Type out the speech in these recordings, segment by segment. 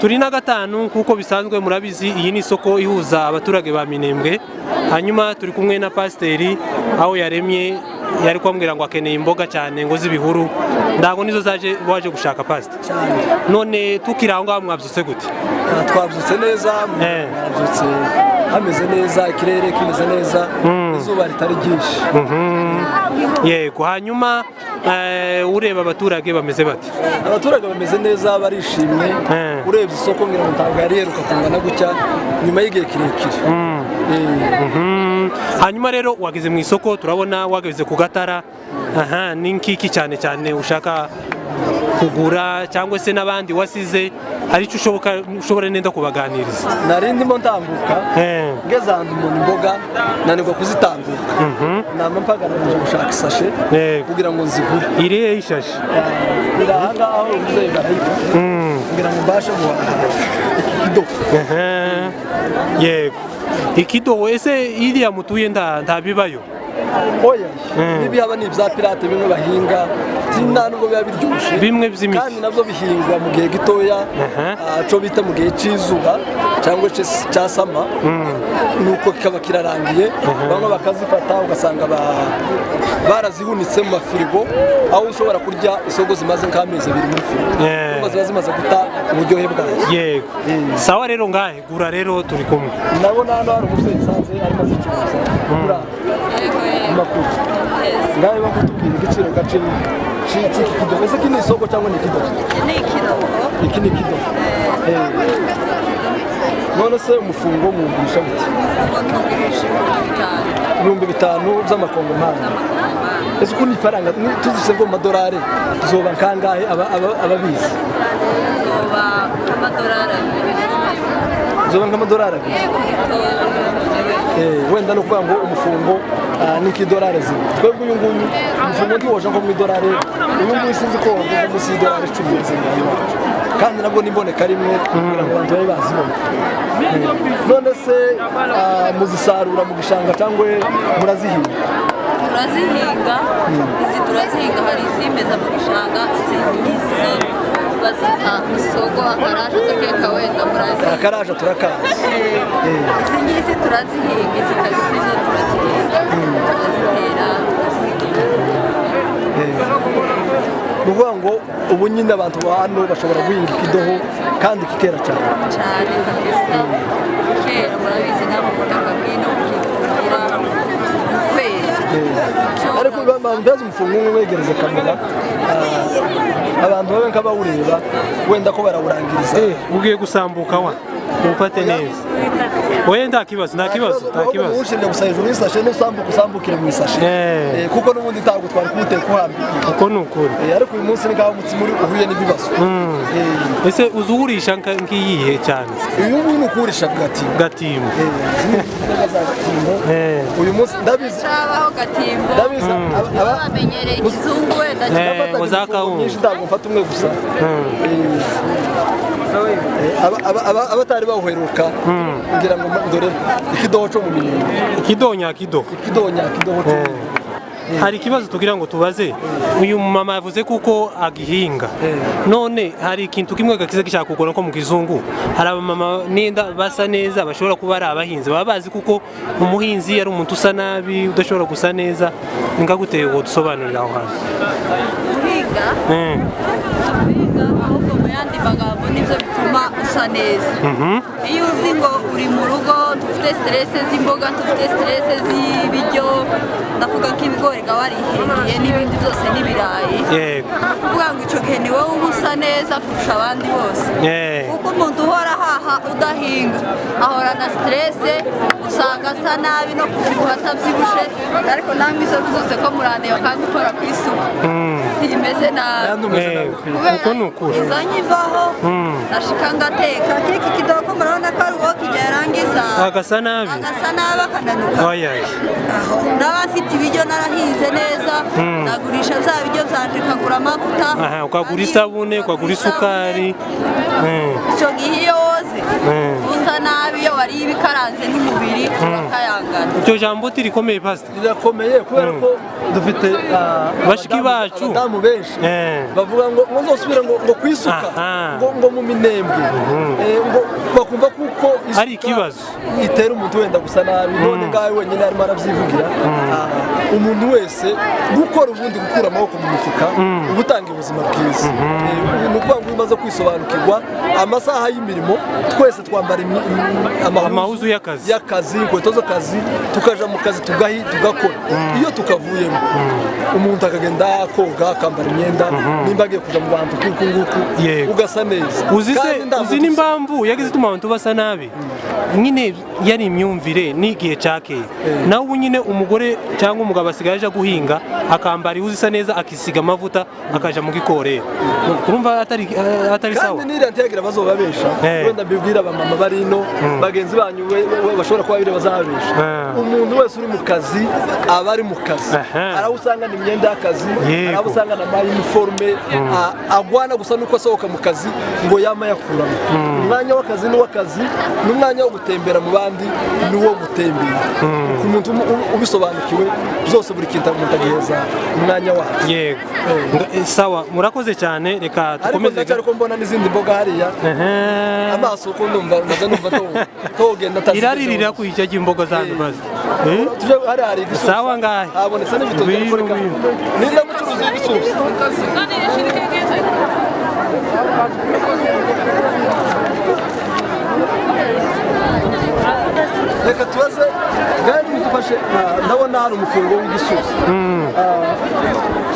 Turi na Agatanu kuko bisanzwe murabizi iyi ni isoko ihuza abaturage ba Minembwe. Hanyuma turi kumwe na pasiteri aho yaremye yari kwambwira ngo akeneye imboga cyane ngo z'ibihuru. Ndago nizo zaje waje gushaka pasiteri. None tukirangwa mwabyutse gute? Twabyutse neza, mwabyutse hameze neza, ikirere kimeze neza, izuba ritari ryinshi. Yego, hanyuma ureba abaturage bameze bate? Abaturage bameze neza, barishimye. Urebye isoko ngira ngo ntabwo yari heruka kungana gutya nyuma y'igihe kirekire. Hanyuma rero wageze mu isoko, turabona wageze ku gatara. Ni nkiki cyane cyane ushaka kugura cyangwa se n'abandi wasize, hari icyo ushobora nenda kubaganiriza? Nari ndimo ntambuka ngeze ahantu mbona imboga nanirwa kuzitambuka, nampagararije gushaka isashe kugira ngo nzigure. Irihe ishashi? Iri aha ngaha aho uvuze barayifite kugira ngo mbashe guhaha ikido. Yego, ikido ese iriya mutuye ndabibayo? Oya, n'ibihaba ni ibya pirate bimwe bahinga nubwo biba biryoshye, bimwe by'imiti kandi nabyo bihingwa mu gihe gitoya, cyo bita mu gihe cy'izuba cyangwa cya sama, nuko kikaba kirarangiye. Bamwe bakazifata ugasanga barazihunitse mu mafirigo, aho ushobora kurya isogo zimaze nk'amezi 2 muri firigo, kuko ziba zimaze guta uburyohe bwazo. Yego, sawa rero ngahe gura rero turi kumwe. Nabona hano hari umusore nsanze arimo azicuruza amakuru. Ngahe bakutubwira igiciro gace iki kido. Ese kini isoko cyangwa ni kido? Ni kido. Iki ni kido. None se umufungo mugurisha gute? Tugurisha 5,000 by'amakongomani. Ese uko ni faranga tuzise ngo amadolari zoba kangahe ababizi? Zoba nk'amadolari. Wenda no kuvuga ngo umufungo ni kidolari zimwe. Twebwe uyu nguyu umufungo ntiwoje nko mu idolari, uyu nguyu sinzi ko woje munsi y'idolari 10 zingana, kandi nabwo nimboneka rimwe kugira ngo abantu babe bazibona. None se muzisarura mu gishanga cyangwa murazihinga? Turazihinga, izi turazihinga, hari izimeza mu gishanga, izi bazita isogo, akaraje zikeka wenda murazihinga. Akaraje turakazi. Izi ngizi turazihinga, izi kabisizo turazihinga, turazitera, nuvuga ngo ubu nyine abantu ba hano bashobora guhinga ikidoho kandi kikera cyane kabisa. Kera murabizi nabo ubutaka bw'ino bukikura kwera. Ariko bambaza umufungo wegereze kamera, abantu babe nk'abawureba wenda ko barawurangiriza. Ugiye gusambuka wa ufate neza. Oya nta kibazo. Ushimye gusa hejuru y'isashe usambukire mu isashe, kuko n'ubundi ntabwo twari kumuteka uhambira. Uko ni ukuri. Ariko uyu munsi ni ngaho muri uhuye n'ibibazo. Ese uzugurisha ngiyihe cyane? Uyu nguyu ni ukurisha gatimbo. Uyu munsi ndabizi cyabaho gatimbo. Ndabizi abamenyereye ikizungu wenda cyane ntabwo mfata umwe gusa. Abatari bawuheruka ngira ngo dore ikidoho cyo mu Minembwe. Ikidoho. Hari ikibazo tugira ngo tubaze. Uyu mama yavuze kuko agihinga. None hari ikintu kimwe gakize gishaka kugora ko mu kizungu. Hari abamama nenda basa neza bashobora kuba ari abahinzi. Baba bazi kuko umuhinzi ari umuntu usa nabi udashobora gusa neza. Ninga guteye ngo dusobanurira aho hantu. Guhinga ahubwo mu yandi magambo nibyo bituma usa neza. Iyo uzi ngo uri mu rugo dufite stress z'imboga, dufite stress z'ibiryo, ndavuga nk'ibigori ga warihingiye n'ibindi byose n'ibirayi, kuvuga ngo icyo gihe ni wowe uba usa neza kurusha abandi bose. Kuko umuntu uhora haha udahinga ahora na stress, usanga asa nabi no kubyibuha atabyibushye. Ariko namwe izo byose ko murandeba kandi ukora ku isuku imeze nabi. Uko ni ukuri. Izo nyivaho ashika ngateka kiki kidogo murabona ko ari uwo kigerangiza agasa nabi akananuka. Ndabafite ibiryo narahinze neza, ndagurisha za biryo byanje kagura amavuta, ukagura isabune, ukagura isukari. Icyo gihe iyo woze usa nabi iyo wari hariyo ibikaranze n'umubiri bakayangana. Iryo jambo tirikomeye pastor. Rirakomeye kubera ko dufite bashiki bacu abadamu benshi bavuga ngo nzosubira ngo kwisuka ngo mu Minembwe ngo bakumva kuko ari ikibazo itera umuntu wenda gusa nabi none ngawe wenyine arimo aravyivugira umuntu wese gukora ubundi gukura amaboko mu mifuka ubutanga ubuzima bwiza ni ukuvuga ngo umaze kwisobanukirwa amasaha y'imirimo twese twambara amahuzu y'akazi inkweto z'akazi tukaja mu kazi tugakora iyo tukavuyemo umuntu akagenda koga akambara imyenda nimba agiye kuja mu bantu kuko nguku ugasa neza uzi n'impamvu yagize ituma abantu basa nabi nyine yari imyumvire n'igihe cakeye nawe ubu nyine umugore cyangwa umugabo asigaye aja guhinga akambara ihuzu isa neza akisiga amavuta akaja mu gikorera urumva atari sawa kandi niriya ntiyagira bazobabesha wenda mbibwira abamama bari ino bagenzi banyu bashobora kuba bire bazababesha umuntu wese uri mu kazi aba ari mu kazi araho usangana imyenda y'akazi araho usangana uniforme agwana gusa nuko asohoka mu kazi ngo yama yakuramo umwanya w'akazi n'uw'akazi n'umwanya wo gutembera mu bandi n'uwo gutembera ku muntu ubisobanukiwe byose buri kintu umuntu agiheza umwanya wacu yego sawa murakoze cyane reka tukomeze ariko ko mbona n'izindi mboga hariya amaso ko ndumva togenda iraririra kwijya imboga zanyu bazi tuje hari igisusa sawa ngahe habonetse n'ibitoki bikoreka ninda mucuruzi w'igisusa reka tubaze gari dufashe ndabona hari umufungo w'igisusa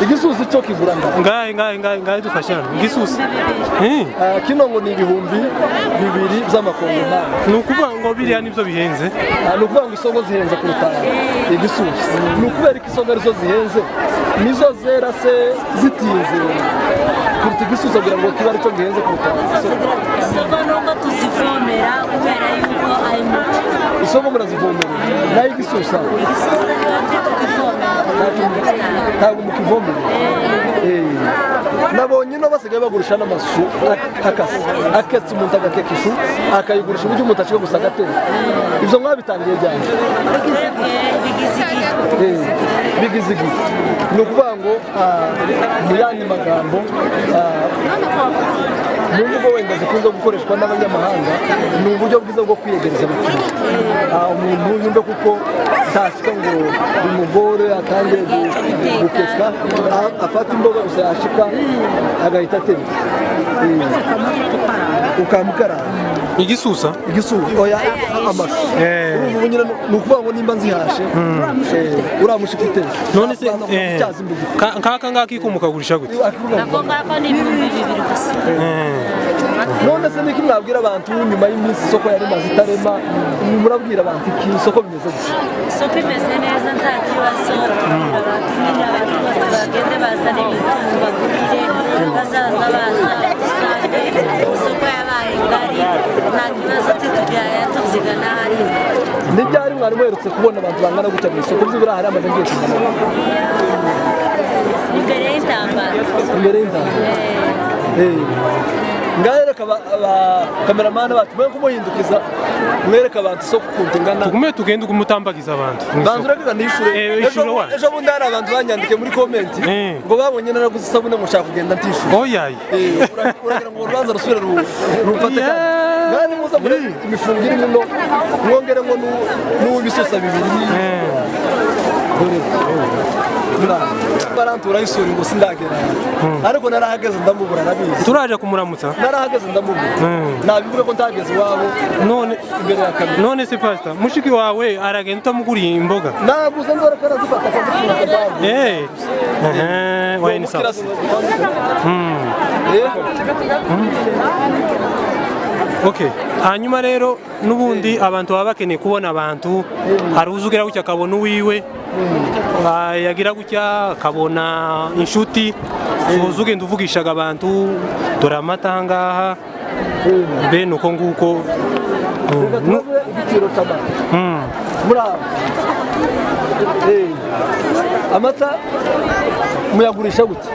igisusa cyo kigura ngahe dufashe hano igisusa kino ngo ni 2,000 by'amakongomani ni ukuvuga ngo biriya nibyo bihenze ni ukuvuga ngo isongo zihenze kuruta igisusa ni ukubera ko isongo arizo zihenze nizo zera se zitinze kuruta igisusa kugira ngo kiba aricyo gihenze kuruta isongo nuko tuzivomera kubera yuko ari muto isongo murazivomera nayo igisusa ntabwo mukivomera nabonye no basigaye bagurisha n'amasu aketse umuntu agakeka ifu akayigurisha uburyo umuntu ashobora gusa agatera ibyo mwabitangiye ryari bigize igihe ni ukuvuga ngo mu yandi magambo mu mvugo wenda zikunze gukoreshwa n'abanyamahanga ni uburyo bwiza bwo kwiyegereza abakiriya umuntu yumve kuko ntashyika ngo umugore atangiye gukeka afata imboga gusa yashika agahita atema ukamukaranga igisusa oya amashu ubu nyine ni ukuvuga ngo nimba nzihashe uramushika itera none se kaka ngaki kumukagurisha gute nako ngako ni 2,000 gusa none se niki mwabwira abantu nyuma y'iminsi isoko yari maze itarema murabwira abantu iki isoko bimeze gusa isoko imeze neza nta kibazo abantu nyine abantu bose bagende bazana ibintu bagurire bazaza baza dusange isoko yabaye ngari nta kibazo tutubyaya tuzigana hari n'ibyari mwari muherutse kubona abantu bangana gutya mu isoko by'ibura hari amaze ngiye kugana imbere y'intambara ngareka abakameramani bacu mwe kumuhindukiza mwereka abantu isoko ukuntu ingana tugume tugende umutambagiza abantu bantu reka nishure ejo bundi hari abantu banyandike muri komenti ngo babonye naraguze isabune ngo nshaka kugenda ntishyura oyaye uragira ngo urubanza rusubire rufate kandi muza muri imifungo iri muno mwongere ngo n'uw'ibisusa 2 barantura isuri ngo sindagera ariko narahageze ndamubura nabizi turaje kumuramutsa narahageze ndamubura nabivuga ko ntageze iwabo none imbere ya kamera none se pastor mushiki wawe aragenda utamuguriye imboga naguze ndora ko arazifata akazifunga waye ni sawa Okay, hanyuma rero nubundi abantu baba bakeneye kubona abantu hari uzugira gutya akabona uwiwe yagira gutya akabona inshuti uzugenda uvugishaga abantu dore amata ahangaha bene uko nguko igiciro cy'amata amata muyagurisha gutya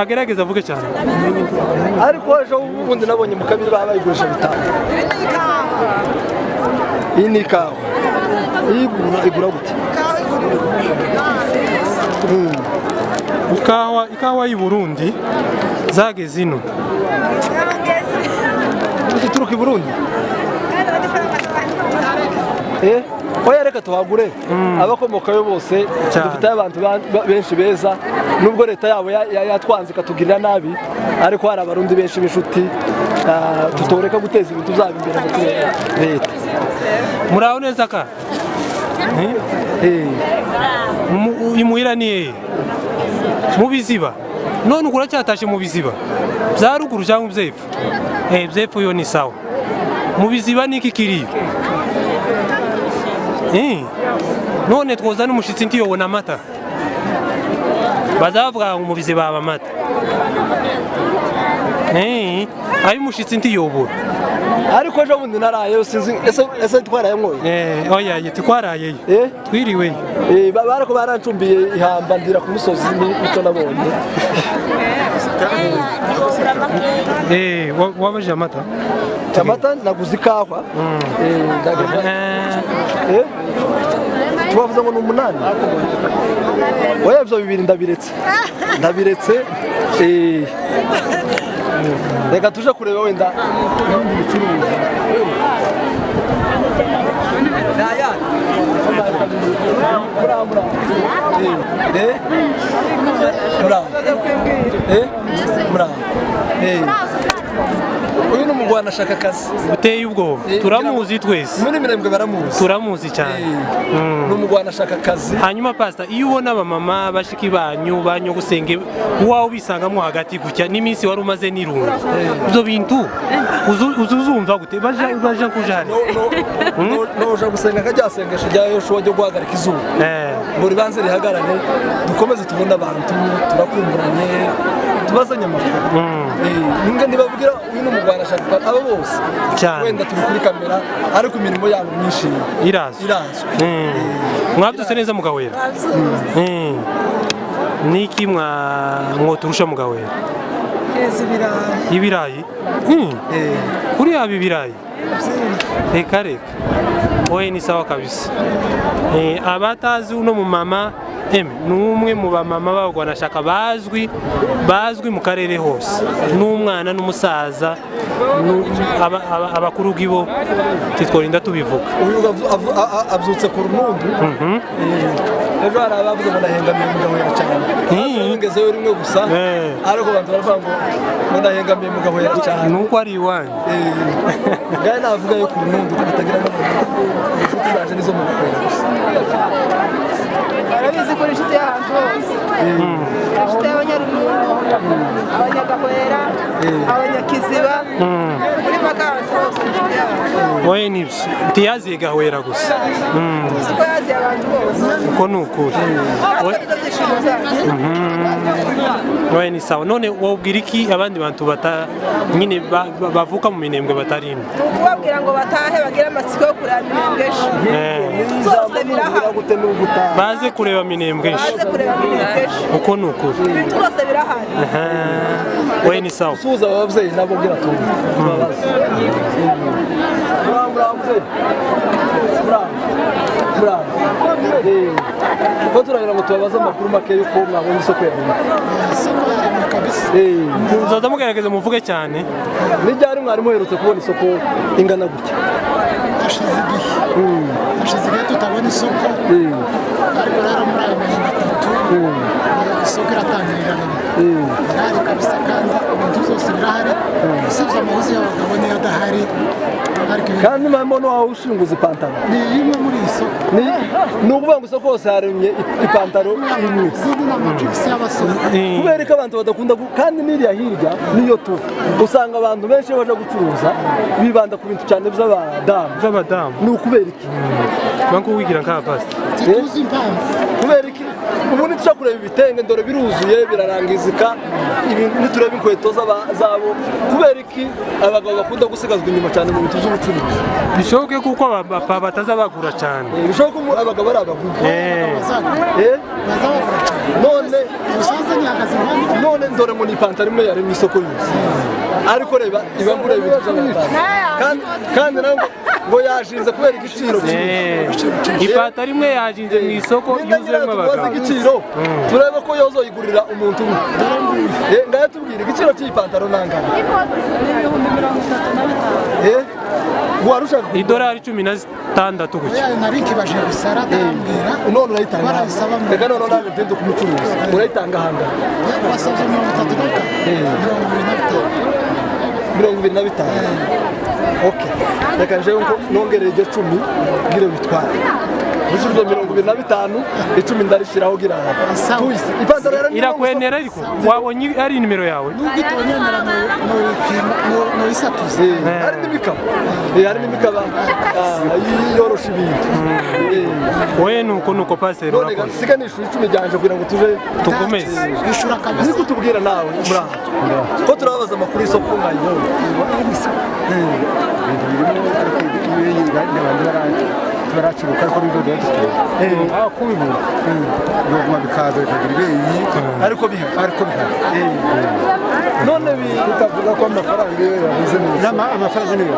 agerageza avuge cyane ariko ejo ubundi nabonye mu kabiri bayigurisha bitanu. Iyi ni ikawa igura gute? ikawa y'u Burundi zageze ino ituruka i Burundi. Oya reka tuhagure abakomokayo bose dufite abantu benshi beza nubwo leta yabo yatwanze ikatugirira nabi ariko hari abarundi benshi b'inshuti tutoreka guteza ibintu byabo imbere mu leta. Muraho neza ka imuhira ni mu biziba none ukura cyatashe mu biziba bya ruguru cyangwa byepfo byepfo yo ni sawa mu biziba niki kiriyo none twoza n'umushitsi ntiyobona amata bazavuga ngo mu biziba aba amata ayo umushitsi ntiyobora ariko ejo bundi naraye sinzi ese twarayamwoye oya twarayeyo twiriwe barako barancumbiye ihamba ndira ku musozi n'icyo nabonye wabaje amata naguze ikawa tubavuze ngo ni 8 oya ibyo 2 ndabiretse reka tuje kureba wenda ibindi bicuruza uyu ni umugwana ashaka akazi uteye ubwoba turamuzi twese muri Minembwe baramuzi turamuzi cyane ni umugwana ashaka akazi. Hanyuma pastor iyo ubona abamama bashiki banyu gusenge wawe ubisangamo hagati gutya n'iminsi wari umaze n'irungu ibyo bintu uzumva gute baje kujana no gusenga kajyasengesha rya Yoshua ryo guhagarika izuba muri banze rihagarane dukomeze tubona abantu turakumburanye tubazanye amakuru ninge ndibabwira uyu ni umugwana ashaka abo bose wenda turi kuri kamera ariko imirimo yabo myinshi irazwe mwabyutse neza mugawera niki mwoturusha mugawera ibirayi kuri yabi ibirayi reka oye ni sawa kabisa abatazi uno mu mama n'umwe mu bamama b'abagwanashaka bazwi mu karere hose n'umwana n'umusaza abakuru bw'ibo titworinda tubivuga uyu abyutse ku runundu ejo hari abavuze ngo nahengamiye mu gahwera cyane ngezeyo rimwe gusa ariko abantu baravuga ngo nahengamiye mu gahwera cyane nuko ari iwanyu ngaye navuga yo ku runundu katagira inshuti zaje nizo mu gahwera gusa barabizi ko inshuti y'ahantu hose inshuti y'abanyaruguru abanyagahwera abanyakiziba muri makanzu hose inshuti y'abantu oye nibyo ntiyaziye gahwera gusa siko yaziye abantu bose uko ni ukuri oye ni sawa none wabwira iki abandi bantu nyine bavuka mu Minembwe batari ino kubabwira ngo batahe bagire amatsiko yo kureba Minembwe zose birahari baze kureba Minembwe uko ni ukuri ibintu byose birahari oye ni sawa suza ababyeyi nabo gira tu ko turagira ngo tubabaze amakuru make yuko mwabonye isoko ya muzoza mugerageza muvuge cyane n'iryari mwari muherutse kubona isoko ingana gutya hashize igihe tutabona isoko ariko rero muri aya mezi 3 isoko iratangirira birahari kabisa kandi ibintu byose birahari usibye amahuzi y'abagabo niyo adahari kandi mpamvu wawe ushinguza ipantaro ni imwe muri iyi soko ni ukuvuga ngo isoko hose haremye ipantaro imwe izindi ni amajigisi y'abasore kubera ko abantu badakunda kandi n'iriya hirya niyo tu usanga abantu benshi baje gucuruza bibanda ku bintu cyane by'abadamu ni ukubera iki banko wigira nka pasta tuzi impamvu kubera iki ubundi tushaka kureba ibitenge ndore biruzuye birarangizika ibintu nitureba inkweto zabo kubera iki abagabo bakunda gusigazwa inyuma cyane mu bintu by'ubucuruzi bishoboke kuko bataza bagura cyane bishoboke abagabo ari abagura bazagura cyane none usanze nyihagaze iruhande none ndore ngo ni ipantaro imwe yari mu isoko yose ariko reba iba ngura ibintu by'amatara kandi ngo yashinze kubera igiciro ipantaro imwe yashinze mu isoko yuzuyemo abagabo igiciro turebe ko yozoyigurira umuntu umwe ngaho tubwire igiciro cy'iyi pantaro nangana idolari 16 gutya nari kibaje gusara ndambwira none urayitanga reka none nawe ndende kumucuruza urayitanga hanga wasabye 35 25 okay reka nje nongereye iryo 10 ngire bitware Ushurwe 25 icumi ndarishiraho gira tuisi ipantaro yari irakwenera ariko wabonye ari nimero yawe n'ugitonyemera no isatuze hari n'imikaba yorosha ibintu wowe nuko pasero none siga nishuri 10 ryanje kugira ngo tuje tukomeze ishura kabisa niko tubwira nawe muraho ko turabaza amakuru y'isoko ngayibona baracuruka ariko bigo dufite kubibura no bikaza bikagira ibeyi ariko biha none bitavuga ko amafaranga yabuze amafaranga niyo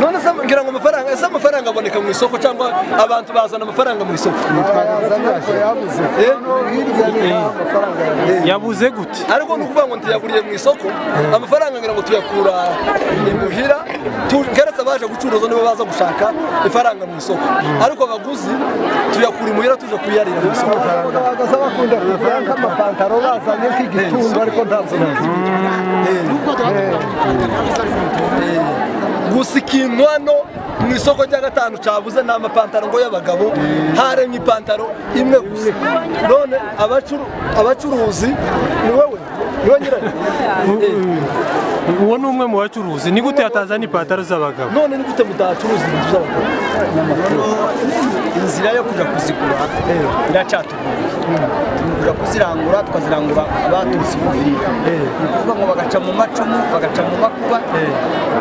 none ngira ngo amafaranga aboneka mu isoko cyangwa abantu bazana amafaranga mu isoko yabuze gute ariko nukuvuga ngo ntiyaguriye mu isoko amafaranga ngira ngo tuyakura imuhira ngeretse abaje gucuruza nibo baza gushaka ifaranga mu isoko ariko abaguzi tuyakura imuhira tuje kuyarira mu isoko bagaza bakunda amafaranga amapantaro bazanye k'igitungo ariko ntabwo gusa ikintu hano mu isoko ry'Agatanu cabuze n'amapantaro ngo y'abagabo haremye ipantaro imwe gusa none abacuruzi ni wowe nyirayo uwo ni umwe mu bacuruzi ni gute atazana ipantaro z'abagabo none ni gute mutacuruza ibintu z'abagabo inzira yo kuja kuzigura iracatugoye kuja kuzirangura tukazirangura abaturutse ibuvira kuvuga ngo bagaca mu macumu bagaca mu makuba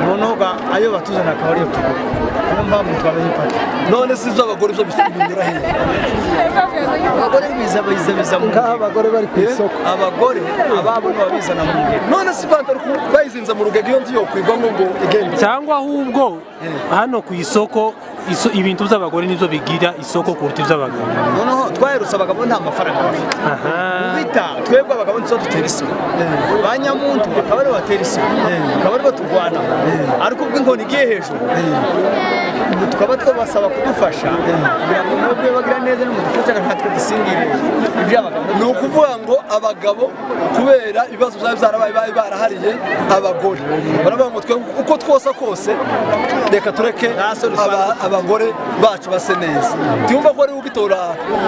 noneho ayo batuzana akaba ariyo tugura niyo mpamvu twabifata none si iby'abagore byo binyura hehe abagore biza mu ngaho abagore bari ku isoko abagore ababo babizana mu ngendo none si ipantaro bayizinze mu rugege iyo ngiyo kwigwamo ngo igende cyangwa ahubwo hano ku isoko ibintu by'abagore nibyo bigira isoko kuruta iby'abagabo noneho twaherutse abagabo nta mafaranga bafite bita twebwe abagabo nizo dutera isoko ba nyamuntu bakaba aribo batera isoko bakaba aribo turwana ariko ubwo inkoni igiye hejuru tukaba twabasaba kudufasha kugira ngo mwebwe bagira neza no mudufasha natwe dusingire iby'abagabo ni ukuvuga ngo abagabo kubera ibibazo byaba byarabaye barahariye abagore baravuga ngo twe uko twosa kose reka tureke abagore bacu base neza tuyumva ko ari ugitora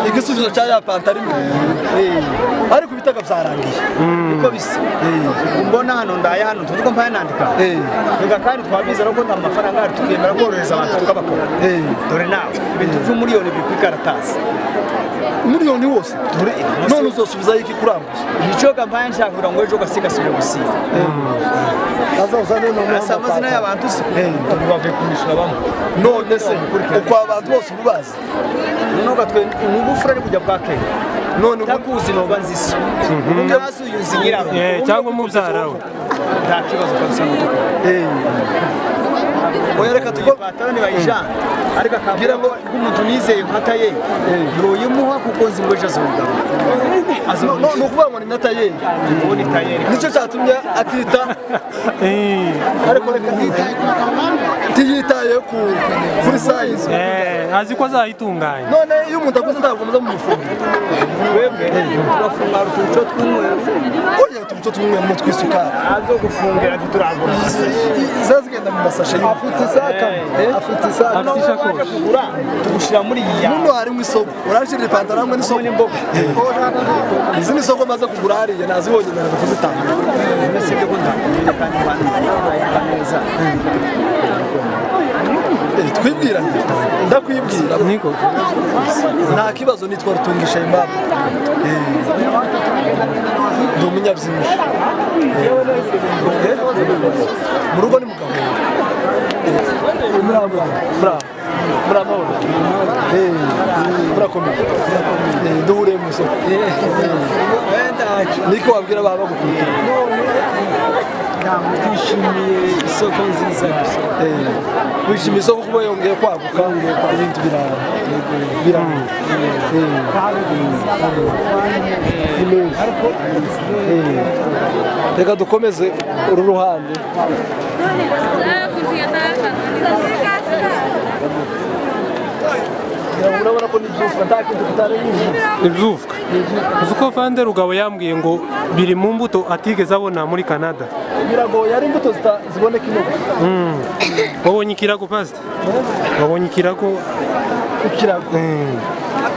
igisubizo cya ya pantaro imwe ariko ibitaga byarangiye niko bisa mbona hano ndaye hano tuvuga mpaye nandika reka kandi twabiza ko nta mafaranga ari tukemera korohereza abantu tukabakora dore nawe ibintu by'umuriyoni biri ku ikaratasi umuriyoni wose none uzosubizayo iki kuranguza nicyo kampanye nshaka kugira ngo ejo gasigasubire gusiga asa amazina y'abantu si bavuye kumwishyura bamwe none se uko abantu bose ububazi noneho gatwe ubufura ari kujya bwa kenya none ndakuzi noba nzisa ngaso yuzi nyiraho cyangwa umubyara we nta kibazo kabisa n'uko oya reka tuko batarane bayijana ariko akabwira ngo umuntu nizeye nkataye yoyimuha kuko nzi ngo ejo azogaba no ukuvuga ngo ni nataye ubundi tayeri nicyo cyatumye atita ariko reka tiyitaye kuri size azi ko azayitunganya none iyo umuntu aguze ntabwo muza mu mufuka twebwe turafunga utuco tw'umweru oya utuco tw'umweru mu twisukara azo gufungira tuturagura zazigenda mu masashe afite isaka afite ishakoshi kugura tugushira muri iya muno harimo isoko urashirira ipantaro hamwe n'isoko n'imboga izi ni isoko maze kugura hariya nazibonye naraza kuzitanga mbese byo kunda kandi neza twibwirane ndakwibwira niko nta kibazo nitwa rutungisha impamvu ndi umunyabyinnyi mu rugo ni mugabo muri amahoro murakomeye duhure mu isoko niko wabwira baba bagukurikira twishimiye isoko nziza gusa wishimiye isoko kuba yongeye kwaguka ibintu biranga reka dukomeze uru ruhande urabona ko n'ibyufwa nta kintu kitarayizi ibyufwa uzi ko Vande Rugabo yambwiye ngo biri mu mbuto atigeze abona muri Canada biragoye ari imbuto ziboneka ino wabonye ikirago pastor wabonye ikirago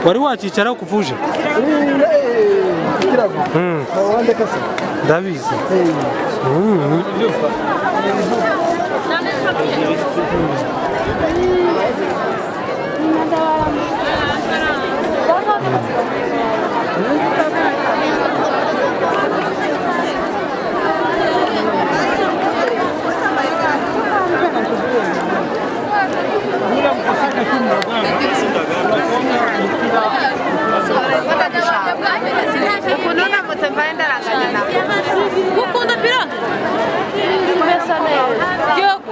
wari wacicara kuvuje ikirago wande kase ndabizi Ukunda piranga? Kumesa neza. Yoko.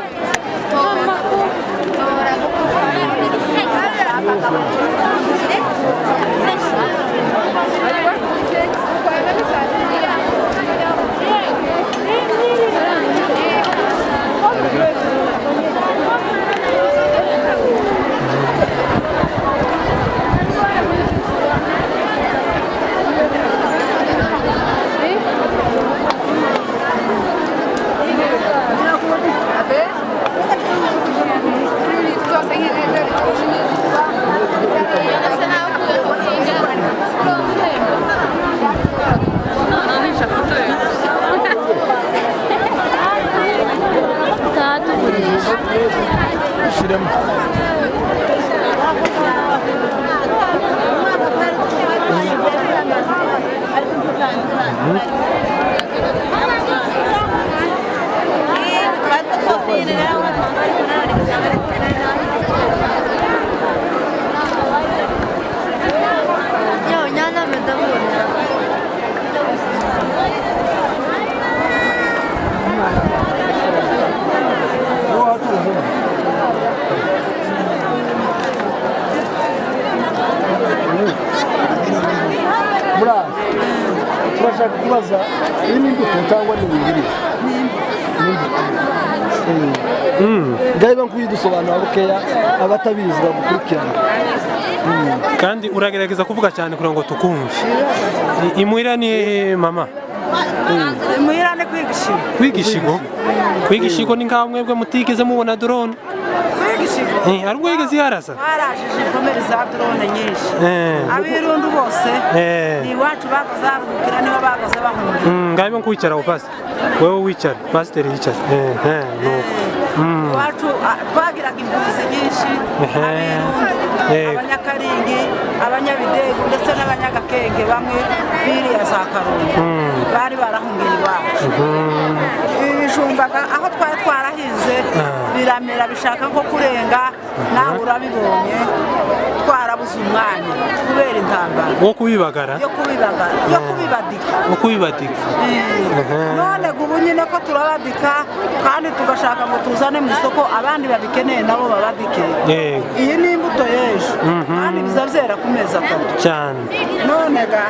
turashaka kubaza iyi ni imbuto cyangwa ni ibiribwa ngaho nkuyidusobanura bukeya abatabizi bagukurikirana kandi uragerageza kuvuga cyane kugira ngo tukumve imuhira ni mama imuhira ni kwigishigo kwigishigo ni ngaho mwebwe mutigeze mubona drone kwigishigo ari ubwo yigeze yarasa harajije inkomere za drone nyinshi abirundu bose ni iwacu bakoze harugukira niho bakoze bahungira ngaho nkwicara aho pastor wowe wicara pastor yicara iwacu twagiraga impunzi nyinshi abirundu abanyakaringi abanyabidego ndetse n'abanyagakenge bamwe biriya za Karongi bari barahungiye iwacu ibijumbaga aho twari twarahinze biramera bishaka nko kurenga nawe urabibonye twarabuze umwanya kubera intambara wo kubibagara yo kubibadika none ubu nyine ko turabadika kandi tugashaka ngo tuzane mu isoko abandi babikeneye nabo babadike iyi ni imbuto y'ejo kandi bizabyera ku mezi 3 cyane none ga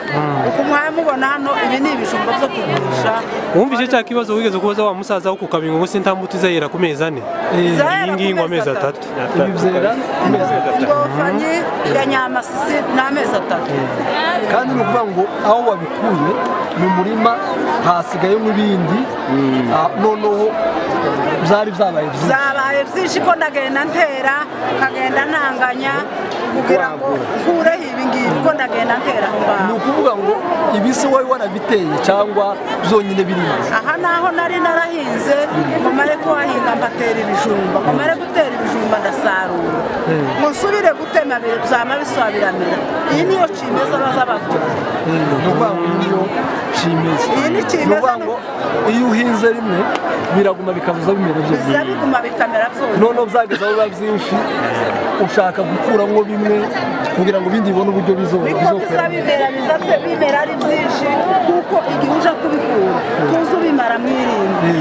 uko muhaye mubona hano ibi ni ibijumba byo kugurisha wumvise cya kibazo wigeze kubaza wa musaza wo kukabingo ngo sintambuti zayera ku mezi 4 iyi ngiyi ngo amezi 3 ibibyera ingofanye ya nyamasisi ni amezi 3 kandi ni ukuvuga ngo aho wabikuye mu murima hasigayemo ibindi noneho byari byabaye byinshi ko ndagenda ntera kagenda ntanganya kugira ngo nkureho ibi ngibi ko ndagenda ntera aho ngaho ni ukuvuga ngo ibisi wowe warabiteye cyangwa byonyine birimo aha naho nari narahinze mumare kuhahinga mbatera ibijumba mumare gutera ibijumba ndasarura musubire gutema byama biswa biramera iyi niyo cimeza baza bavuga ni ukuvuga ngo niyo kimeza iyi ni ni kimeza ukuvuga ngo iyo uhinze rimwe biraguma bikabuza bimera byose biza biguma bikamera byose noneho byageze aho biba byinshi ushaka gukuramo bimwe kugira ngo ibindi bibone uburyo niko biza bimera ari byinshi kuko igihe uje kubikura tuzi ubimara mwirinde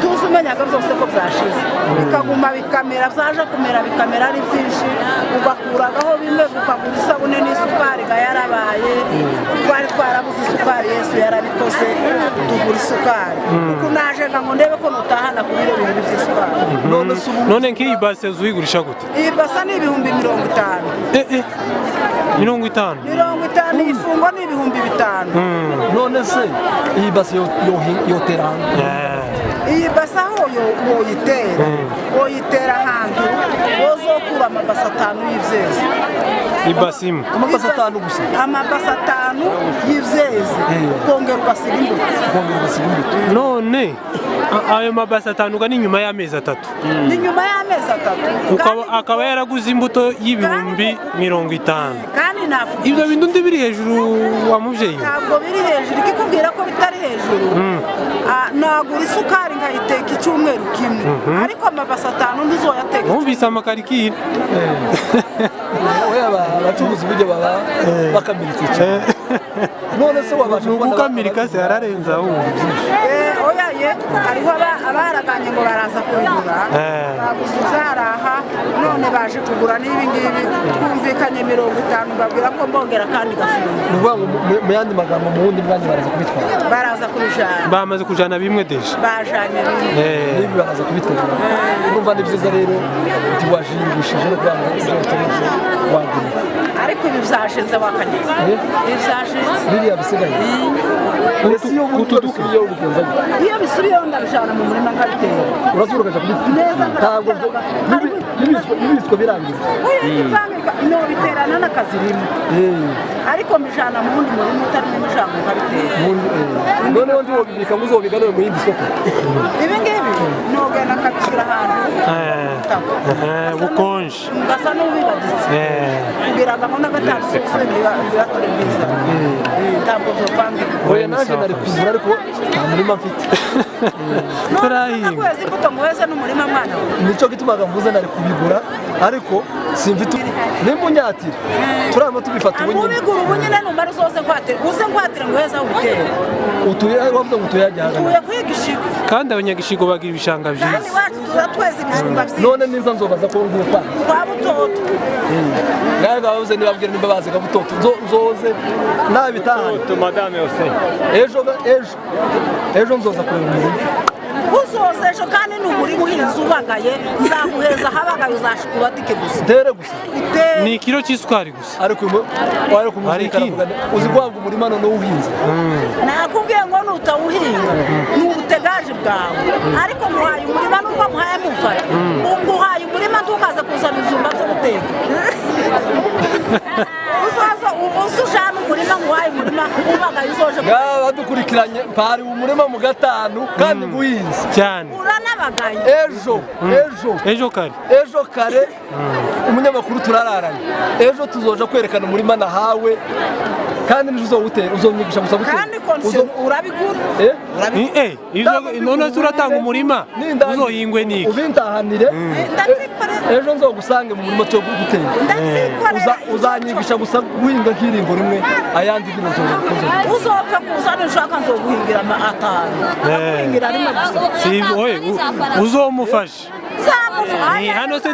tuzi umenyaga byose ko byashize bikaguma bikamera byaje kumera bikamera ari byinshi ugakuragaho bimwe ukagura isabune n'isukari ga yarabaye twari twarabuze isukari Yesu yarabikoze tugura isukari kuko naje ngo ndebe ko mutahana kuri ibyo bintu by'isukari none nk'iyi base uzuyigurisha gute iyi basa ni ibihumbi 50 50 ifungo ni ibihumbi 5 none se iyi base yotera iyi basa aho woyitera ahantu wozokura amabasa 5 y'ivyeze ibasi imwe amabasa 5 gusa amabasa 5 y'ivyeze ukongera ugasiga imbuto none ayo mabasi 5 ni nyuma y'amezi 3 ni nyuma y'amezi 3 akaba yaraguze imbuto y'ibihumbi 50 kandi nafu ibyo bintu ndi biri hejuru wa muvyeyi ntabwo biri hejuru ikikubwira ko bitari hejuru nagura isukari nkayiteka icyumweru kimwe ariko amabasi 5 ndizoyateka wumvise amakarikire oya abacuruzi buryo baba bakamiritse cyane none se wabasha kubona gukamirika se yararenza aho oya ye hariho abaraganye ngo baraza kubigura baguze zaraha none baje kugura n'ibi ngibi twumvikanye 50 babwira ko mbongera kandi gafunga uvuga ngo mu yandi magambo mu wundi mwanya baraza kubijana bamaze kujana bimwe deje bajanye nibi baraza kubitera urumva ni byiza rero tiwajingishije no kwanga izotereje wagura ariko ibi byashize wakanyeza biriya bisigaye iyo bisubiyeho ndabijana mu murima nkabitera urasubira ukaja kubitera ntabwo n'ibiswa birangiza no biterana n'akazi rimwe ariko mbijana mu wundi murima utarimo imijambo nkabitera noneho ndi wobibika muzobiganure mu yindi soko ibi ngibi nogenda nkabishyira ahantu bukonje ngasa n'ubibagitse kugira ngo na gatanu sose biratore byiza ntabwo zopange oya naje nari kugura ariko nta murima mfite turahinga kwezi imbuto muheze n'umurima mwana nico gitumaga mvuze nari kubigura ariko simfite nimba unyatira turama tubifata ubunyine ubigura ubunyine numara uzose nkwatira uze nkwatira ngo heza ubitera utuye wavuze ngo utuye ajya utuye kwigishigo kandi abanyagishigo bagira ibishanga byiza kandi wacu tuzatweza ibijumba byiza none niza nzobaza ko ngupa kwa butoto nawe bavuze nibabwira nimba baziga butoto nzoze nabitahana madame yose ejo nzoza kureba umuntu uzoze ejo kandi n'umurima uhinze ubagaye nzaguheza habagaye uzashikura dike gusa tere gusa ni ikiro cy'isukari gusa ariko uzi guhabwa umurima none uwuhinze nakubwiye ngo nutawuhinga ni ubutegaje bwawe ariko muhaye umurima nubwo muhaye mufata nguhaye umurima ntukaze kuzana ibyumba byo guteka usujana umurima muhaye umurima ubagaye uzoje badukurikiranye mpari umurima mu gatanu kandi guhinze cyane uranabagaye ejo kare umunyamakuru turararanye ejo tuzoja kwerekana umurima nahawe kandi nizo uzowutera uzomyigisha gusa gutera kandi konse urabigura none turatanga umurima uzohingwe niki ubintahanire ejo nzogusange mu murima cyo gutera uzanyigisha gusa guhinga nk'iringo rimwe ayandi bizoza uzopfa kuzana ushaka nzoguhingira atanu guhingira rimwe gusa uzomufasha hano se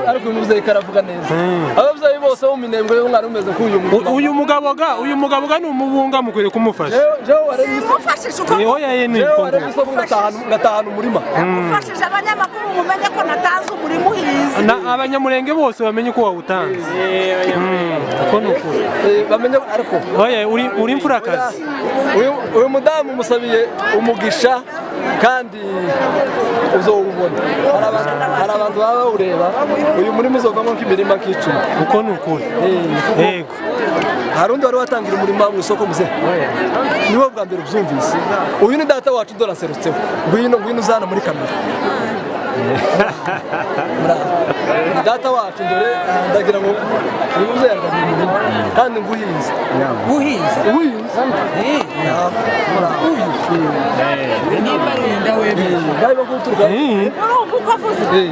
ariko uyu mubyeyi karavuga neza ababyeyi bose bo Minembwe umwana umeze nk'uyu uyu mugabo ga ni umubunga mukwiriye kumufasha umufashije uko ngatahana umurima umufashije abanyamakuru mumenye ko natanze umurima uhinze abanyamurenge bose bamenye ko wawutanze uko ni ukuri bamenye ariko uri imfurakazi uyu mudamu umusabiye umugisha kandi uzowubona hari abantu baba bawureba uyu murima uzovamo nk'imirima nk'icumi uko ni ukuri yego hari undi wari watangira umurima mu isoko muze niwo bwa mbere ubyumvise uyu ni data wacu dore aserutseho ngwino uzana muri kamera data wacu dore ndagira ngo nimuze yagabiye kandi nguhinze uhinze nimba rinda wewe bari baguturuka uko avuze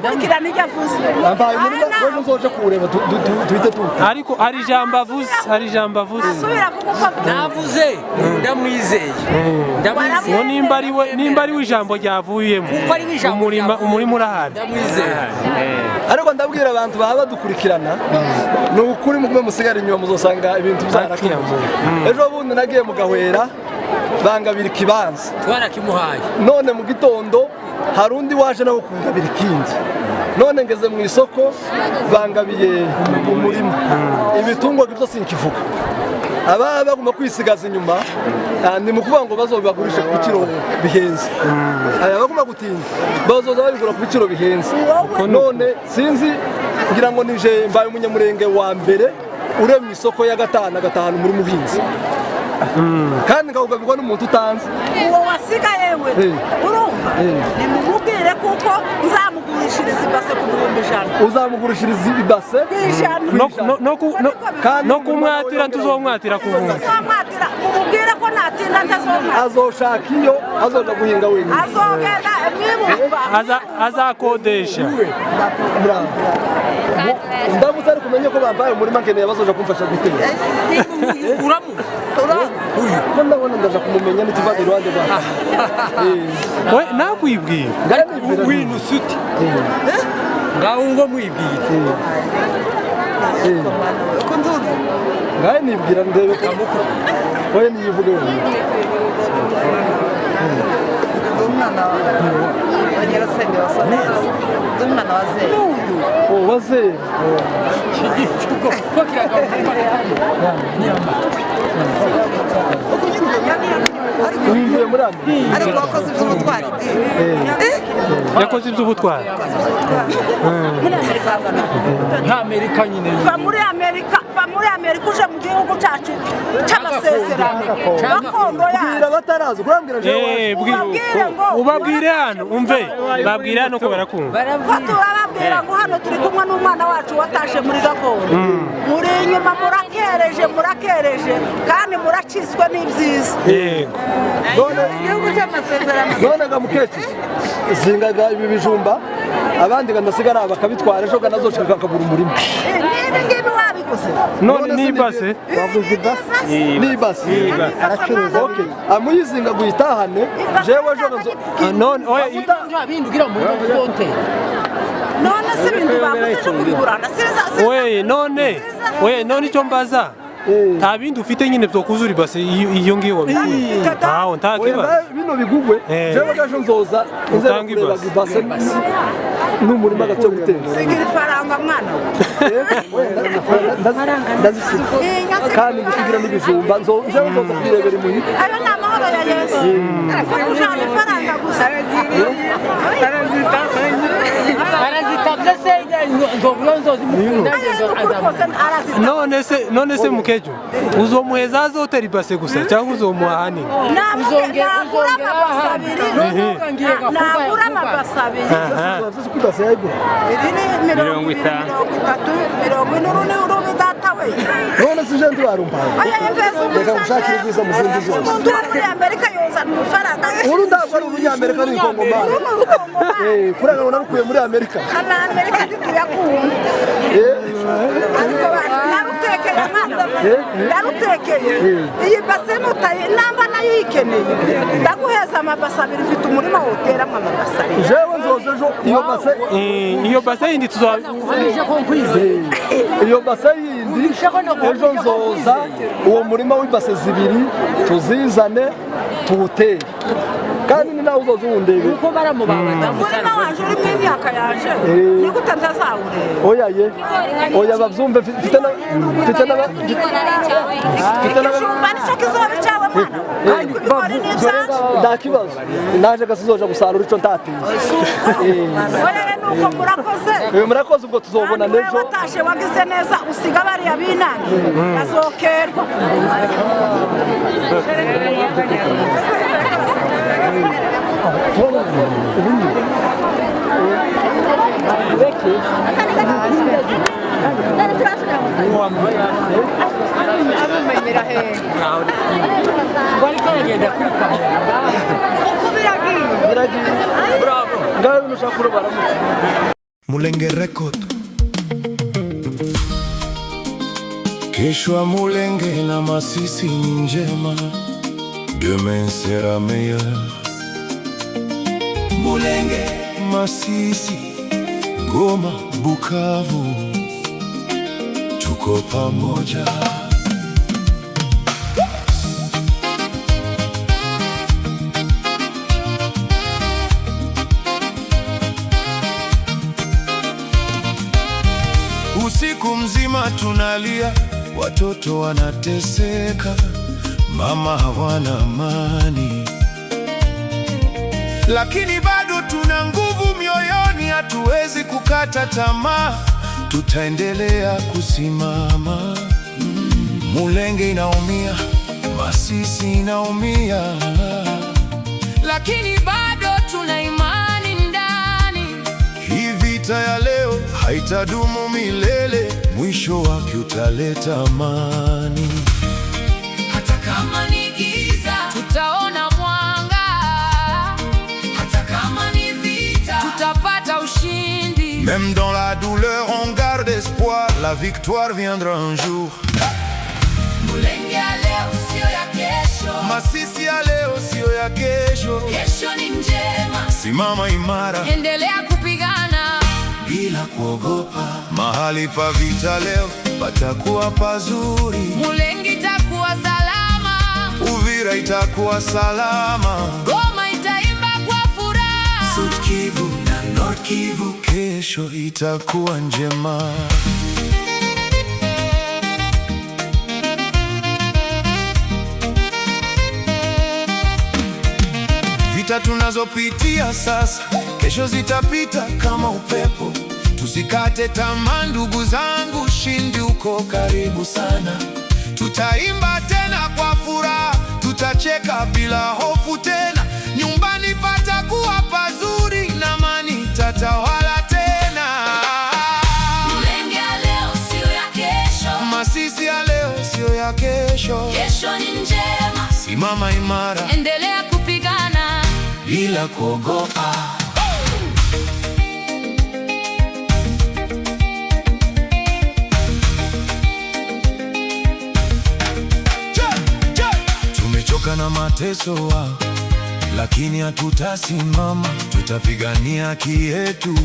bakurikirana icyo avuze ambaye muri wewe uzoje kureba tuhite tuta ariko hari ijambo avuze asubira avuga uko avuze navuze ndamwizeye nimba ari ijambo ryavuyemo umurima urahari ndamwizeye ariko ndabwira abantu baba badukurikirana ni ukuri mugube musigara inyuma muzosanga ibintu byarakiye ejo bundi nagiye mu Gahwera bangabira ikibanza twarakimuhaye none mu gitondo hari undi waje nawe kungabira ikindi none ngeze mu isoko bangabiye umurima ibitungwa byo sinkivuga aba bagomba kwisigaza inyuma ni mu kuvuga ngo bazobagurisha ku biciro bihenze aya bagomba gutinda bazoza babigura ku biciro bihenze none sinzi ngira ngo nije mbaye umunyamurenge wa mbere ure mu isoko ya Agatanu muri muhinzi kandi ngahugabirwa n'umuntu utanze uwo wasigaye we urumva nimumubwire kuko nzamugurishiriza ibase ku 1,000 uzamugurishiriza ibase no kumwatira tuzomwatira ku buntu mumubwire ko natinda ntazomwatira azoshaka iyo azoja guhinga wenyine azogenda mwibumva azakodesha ndamutse ari kumenye ko bambaye umurima nkeneye bazoja kumfasha gutera ko ndabona ndaja kumumenya nituva iruhande rwawe we nakwibwira winu suti ngaho ngo mwibwire ngahe nibwira ndebe ko wowe niyivuge wenyine umwana wa nyirasenge wasa neza umwana wa Zeri wa Zeri ko kiragaruka uvuye muri Amerika ariko wakoze iby'ubutwari yakoze iby'ubutwari nka Amerika nyine va muri Amerika uje mu gihugu cyacu cy'amasezerano gakondo yacu batarazi kurambwira ubabwire hano umve babwire hano ko barakumva turababwira ngo hano turi kumwe n'umwana wacu watashe muri gakondo muri inyuma murakereje kandi muraciswe n'ibyiza none igihugu cy'amasezerano none gamukeke zingaga ibi bijumba abandi gandasigara bakabitwara ejo ganazoca kakagura umurima ngibi wabiguze none nibase waguze nibase aracuruza okay amuyizinga guyitahane jewe ejo none oya bindugira mu konte none se bintu baguze cyo kubigurana we none icyo mbaza nta bindi ufite nyine byo kuzura ibase iyo ngiyo wabikuye aho ntakibazo bino bigugwe jewe gaje nzoza utanga ibase n'umurima gato guteza sigira ifaranga mwana ndazisiga kandi gusigira n'ibijumba nzoza kwirebera imuhira ayo ni amahoro ya Yesu ujana ifaranga gusa Parazita none se mukejo uzomuheza azotera ibase gusa cyangwa uzomuha hanini nagura amabase abiri mirongo itanu none si jendi warumbaye reka gushakira ubwiza mu zindi zose umuntu wo muri Amerika yozana amafaranga uru ndabwo ari umunyamerika ni ikongomani kuranga ngo narukuye muri Amerika Amerika ntituyakunda ariko narutekeye mwana narutekeye iyi base mutaye namba nayo yikeneye ndaguheza amabase abiri mfite umurima woteramo amabase abiri jewe nzoze ejo iyo base yindi iyo base yindi ejo nzoza uwo murima w'ibase zibiri tuzizane tuwutere kandi ni nawe uzoza uwundebe uko baramubanga umurima wanje urimo imyaka yaje ni gute ntazawureba oya bavyumve mfite ikijumba nicyo kizoba cyawe mwana ariko ibigori ni ibyacu nta kibazo naje gasizoja gusarura ico ntateye orere nuko murakoze ubwo tuzobona nejo watashe wagize neza usiga bariya binange bazokerwa Bari kagenda kuri kamera. Biragiye. Bravo. Ngaho nushaka baramutse. Mulenge record. Kesho ya Mulenge na Masisi ni njema. Demain sera meilleur. Mulenge, Masisi, Goma, Bukavu, tuko pamoja. Usiku mzima tunalia, watoto wanateseka, mama hawana amani, lakini bado tuna nguvu mioyoni, hatuwezi kukata tamaa, tutaendelea kusimama. Mulenge inaumia, Masisi inaumia, lakini bado tuna imani ndani. Hii vita ya leo haitadumu milele, mwisho wake utaleta amani. Hata kama ni giza, tutaona mwanga. Hata kama ni vita, tutapata ushindi. Même dans la douleur on garde espoir, la victoire viendra un jour. Mulenge ya leo sio ya kesho, Masisi ya leo sio ya kesho. Kesho ni njema, simama imara, endelea kupigana bila kuogopa. Mahali pa vita leo patakuwa pazuri, Mulenge itakuwa salama, Uvira itakuwa salama, Goma itaimba kwa furaha, Sud Kivu na Nord Kivu kesho itakuwa njema. Vita tunazopitia sasa, kesho zitapita kama upepo. Tusikate tamaa ndugu zangu, ushindi uko karibu sana. Tutaimba tena kwa furaha, tutacheka bila hofu tena. Nyumbani patakuwa pazuri na amani tatawala tena. Mulenge ya leo sio ya kesho, Masisi ya leo sio ya kesho. Kesho ni njema, simama imara, endelea kupigana bila kuogopa. Tumechoka na mateso wao, lakini hatutasimama. Tutapigania haki yetu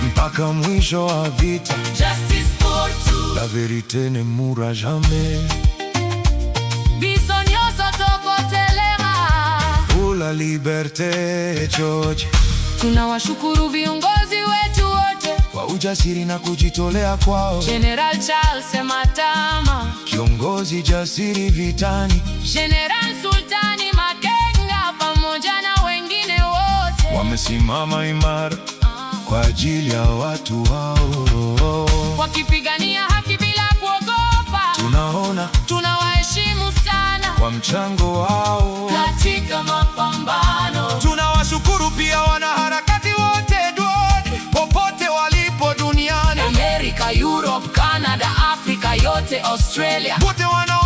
mpaka mwisho wa vita. Justice for two. La vérité ne mourra jamais. Biso nyonso tokotelema Pour la liberté, George. Tunawashukuru viongozi wetu wote kwa ujasiri na kujitolea kwao. General Charles Matama, kiongozi jasiri vitani. General Sultani Makenga pamoja na wengine wote wamesimama imara kwa ajili ya watu wao, wakipigania haki bila kuogopa. Tunawaheshimu sana kwa mchango wao katika mapambano. Tunawashukuru pia wanaharakati wote popote walipo duniani, Amerika, Europe, Canada, Afrika yote, Australia, wote wana